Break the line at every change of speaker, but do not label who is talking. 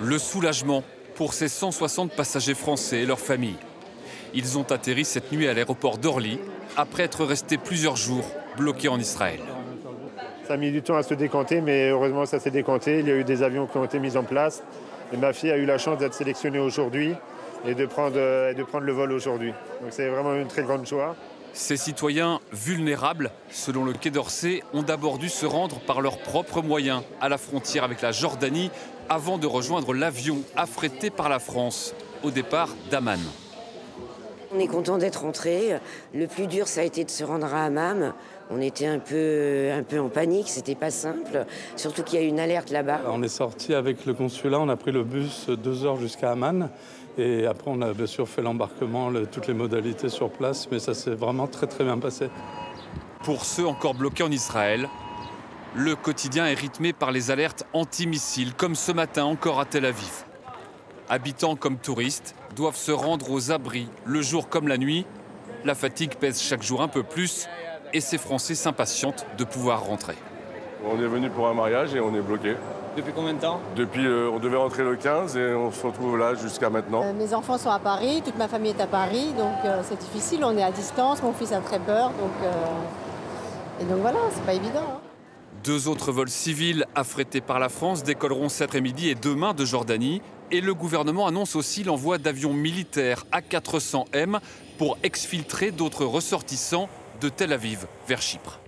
Le soulagement pour ces 160 passagers français et leurs familles. Ils ont atterri cette nuit à l'aéroport d'Orly après être restés plusieurs jours bloqués en Israël.
Ça a mis du temps à se décanter, mais heureusement ça s'est décanté. Il y a eu des avions qui ont été mis en place. Et ma fille a eu la chance d'être sélectionnée aujourd'hui et de prendre le vol aujourd'hui. Donc c'est vraiment une très grande joie.
Ces citoyens vulnérables, selon le Quai d'Orsay, ont d'abord dû se rendre par leurs propres moyens à la frontière avec la Jordanie avant de rejoindre l'avion affrété par la France au départ d'Amman.
On est content d'être rentré. Le plus dur, ça a été de se rendre à Hammam. On était un peu en panique, c'était pas simple. Surtout qu'il y a eu une alerte là-bas.
On est sorti avec le consulat, on a pris le bus 2 heures jusqu'à Amman. Et après, on a bien sûr fait l'embarquement, toutes les modalités sur place. Mais ça s'est vraiment très très bien passé.
Pour ceux encore bloqués en Israël, le quotidien est rythmé par les alertes anti-missiles, comme ce matin encore à Tel Aviv. Habitants comme touristes doivent se rendre aux abris, le jour comme la nuit. La fatigue pèse chaque jour un peu plus et ces Français s'impatientent de pouvoir rentrer.
On est venu pour un mariage et on est bloqué.
Depuis combien de temps?
Depuis, on devait rentrer le 15 et on se retrouve là jusqu'à maintenant.
Mes enfants sont à Paris, toute ma famille est à Paris, donc c'est difficile, on est à distance, mon fils a très peur, et donc voilà, c'est pas évident. Hein.
2 autres vols civils affrétés par la France décolleront cet après-midi et demain de Jordanie. Et le gouvernement annonce aussi l'envoi d'avions militaires A400M pour exfiltrer d'autres ressortissants de Tel Aviv vers Chypre.